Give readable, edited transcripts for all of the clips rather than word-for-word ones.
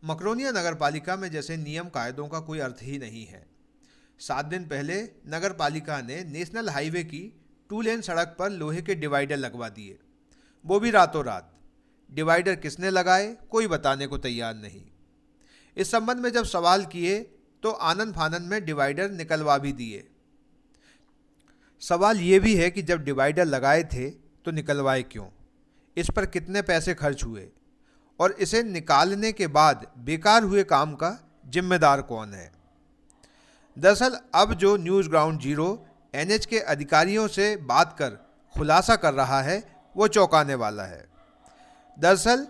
मकरोनिया नगर पालिका में जैसे नियम कायदों का कोई अर्थ ही नहीं है। 7 दिन पहले नगर पालिका ने नेशनल हाईवे की 2 लेन सड़क पर लोहे के डिवाइडर लगवा दिए, वो भी रातों रात। डिवाइडर किसने लगाए, कोई बताने को तैयार नहीं। इस संबंध में जब सवाल किए तो आनन फानन में डिवाइडर निकलवा भी दिए। सवाल ये भी है कि जब डिवाइडर लगाए थे तो निकलवाए क्यों, इस पर कितने पैसे खर्च हुए और इसे निकालने के बाद बेकार हुए काम का जिम्मेदार कौन है। दरअसल अब जो न्यूज़ ग्राउंड जीरो एनएच के अधिकारियों से बात कर खुलासा कर रहा है वो चौंकाने वाला है। दरअसल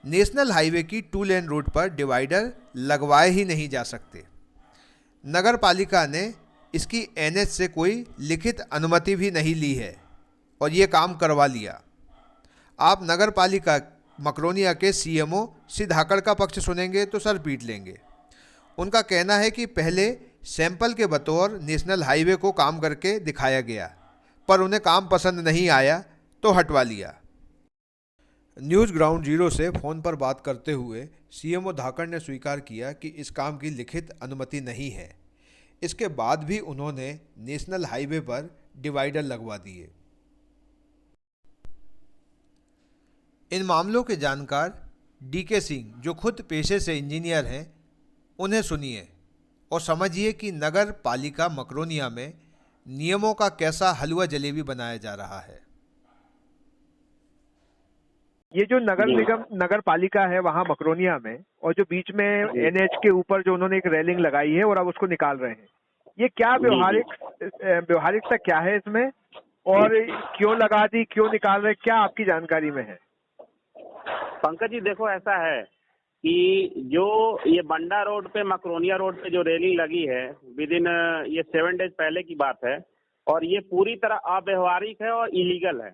नेशनल हाईवे की 2 लेन रोड पर डिवाइडर लगवाए ही नहीं जा सकते। नगर पालिका ने इसकी एनएच से कोई लिखित अनुमति भी नहीं ली है और ये काम करवा लिया। आप नगर पालिका मकरोनिया के सीएमओ श्री धाकड़ का पक्ष सुनेंगे तो सर पीट लेंगे। उनका कहना है कि पहले सैंपल के बतौर नेशनल हाईवे को काम करके दिखाया गया, पर उन्हें काम पसंद नहीं आया तो हटवा लिया। न्यूज़ ग्राउंड जीरो से फ़ोन पर बात करते हुए सीएमओ धाकड़ ने स्वीकार किया कि इस काम की लिखित अनुमति नहीं है। इसके बाद भी उन्होंने नेशनल हाईवे पर डिवाइडर लगवा दिए। इन मामलों के जानकार डीके सिंह, जो खुद पेशे से इंजीनियर हैं, उन्हें सुनिए और समझिए कि नगर पालिका मकरोनिया में नियमों का कैसा हलवा जलेबी बनाया जा रहा है। ये जो नगर निगम नगर पालिका है वहाँ मकरोनिया में, और जो बीच में एनएच के ऊपर जो उन्होंने एक रेलिंग लगाई है और अब उसको निकाल रहे हैं, ये क्या व्यवहारिकता क्या है इसमें, और क्यों लगा दी, क्यों निकाल रहे, क्या आपकी जानकारी में है? पंकज जी देखो, ऐसा है कि जो ये बंडा रोड पे मकरोनिया रोड पे जो रेलिंग लगी है विद इन ये 7 डेज पहले की बात है, और ये पूरी तरह अव्यवहारिक है और इलीगल है।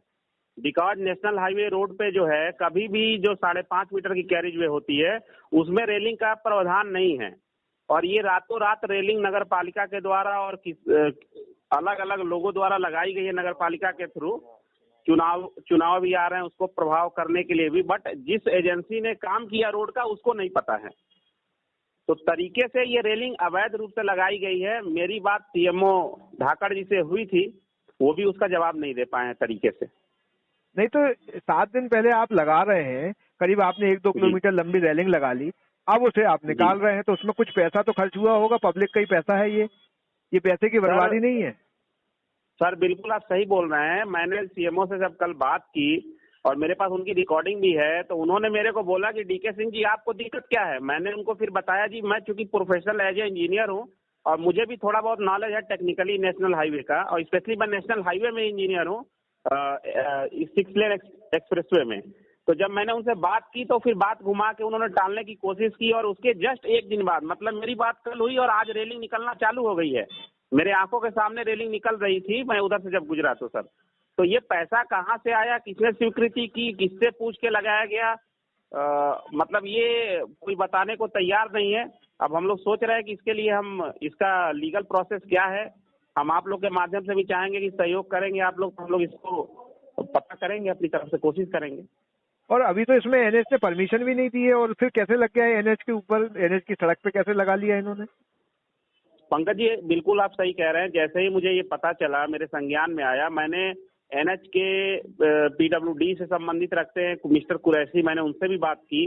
बिकॉज नेशनल हाईवे रोड पे जो है कभी भी जो 5.5 मीटर की कैरिज वे होती है उसमें रेलिंग का प्रावधान नहीं है, और ये रातों रात रेलिंग नगर पालिका के द्वारा और अलग अलग लोगों द्वारा लगाई गई है नगर पालिका के थ्रू। चुनाव भी आ रहे हैं उसको प्रभाव करने के लिए भी, बट जिस एजेंसी ने काम किया रोड का उसको नहीं पता है। तो तरीके से ये रेलिंग अवैध रूप से लगाई गई है। मेरी बात सीएमओ धाकड़ जी से हुई थी, वो भी उसका जवाब नहीं दे पाए हैं तरीके से। नहीं तो 7 दिन पहले आप लगा रहे हैं, करीब आपने 1-2 किलोमीटर लंबी रेलिंग लगा ली, अब उसे आप निकाल रहे हैं, तो उसमें कुछ पैसा तो खर्च हुआ होगा, पब्लिक का ही पैसा है ये पैसे की बर्बादी नहीं है? सर बिल्कुल आप सही बोल रहे हैं। मैंने सीएमओ से जब कल बात की और मेरे पास उनकी रिकॉर्डिंग भी है, तो उन्होंने मेरे को बोला कि डीके सिंह जी आपको दिक्कत क्या है। मैंने उनको फिर बताया जी मैं चूंकि प्रोफेशनल एज ए इंजीनियर हूँ और मुझे भी थोड़ा बहुत नॉलेज है टेक्निकली नेशनल हाईवे का, और स्पेशली मैं नेशनल हाईवे में इंजीनियर हूँ 6 लेन एक्सप्रेसवे में। तो जब मैंने उनसे बात की तो फिर बात घुमा के उन्होंने टालने की कोशिश की, और उसके जस्ट 1 दिन बाद, मतलब मेरी बात कल हुई और आज रेलिंग निकलना चालू हो गई है। मेरे आंखों के सामने रेलिंग निकल रही थी, मैं उधर से जब गुजरा तो सर, तो ये पैसा कहाँ से आया, किसने स्वीकृति की, किससे पूछ के लगाया गया, मतलब ये कोई बताने को तैयार नहीं है। अब हम लोग सोच रहे हैं कि इसके लिए हम इसका लीगल प्रोसेस क्या है, हम आप लोग के माध्यम से भी चाहेंगे कि सहयोग करेंगे आप लोग, तो हम लोग इसको पता करेंगे, अपनी तरफ से कोशिश करेंगे। और अभी तो इसमें एनएच ने परमिशन भी नहीं दी है, और फिर कैसे लग गया है एनएच के ऊपर, एनएच की सड़क पे कैसे लगा लिया इन्होंने? पंकज जी बिल्कुल आप सही कह रहे हैं। जैसे ही मुझे ये पता चला, मेरे संज्ञान में आया, मैंने एनएच के पीडब्ल्यूडी से संबंधित रखते हैं मिस्टर कुरैशी, मैंने उनसे भी बात की।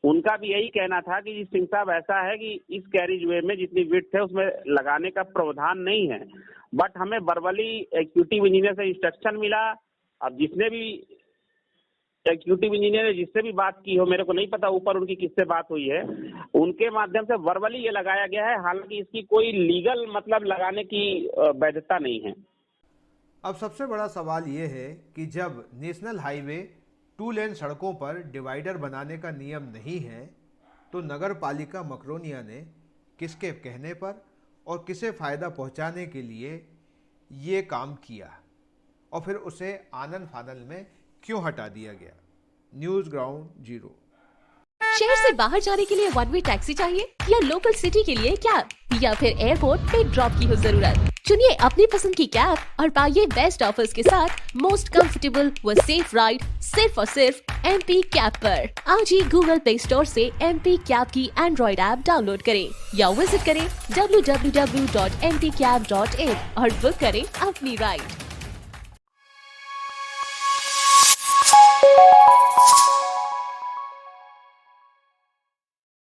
उनका भी यही कहना था कि जी सिंह साहब ऐसा है कि इस कैरिज वे में जितनी विड्थ है उसमें लगाने का प्रावधान नहीं है, बट हमें वर्बली एग्जीक्यूटिव इंजीनियर से इंस्ट्रक्शन मिला। अब जिसने भी एग्जीक्यूटिव इंजीनियर ने जिससे भी बात की हो, मेरे को नहीं पता ऊपर उनकी किससे बात हुई है, उनके माध्यम से वर्बली ये लगाया गया है, हालांकि इसकी कोई लीगल मतलब लगाने की वैधता नहीं है। अब सबसे बड़ा सवाल ये है कि जब नेशनल हाईवे 2 लेन सड़कों पर डिवाइडर बनाने का नियम नहीं है, तो नगर पालिका मकरोनिया ने किसके कहने पर और किसे फ़ायदा पहुंचाने के लिए ये काम किया, और फिर उसे आनन फानन में क्यों हटा दिया गया। News ground zero. शहर से बाहर जाने के लिए 1 वे टैक्सी चाहिए, या लोकल सिटी के लिए कैब, या फिर एयरपोर्ट पे ड्रॉप की हो जरूरत? चुनिए अपनी पसंद की कैब और पाइए बेस्ट ऑफर्स के साथ मोस्ट कंफर्टेबल व सेफ राइड सिर्फ और सिर्फ MP कैब पर। आज ही गूगल प्ले स्टोर से MP कैब की एंड्रॉइड ऐप डाउनलोड करें या विजिट करें www.mpcab.in और बुक करें अपनी राइड।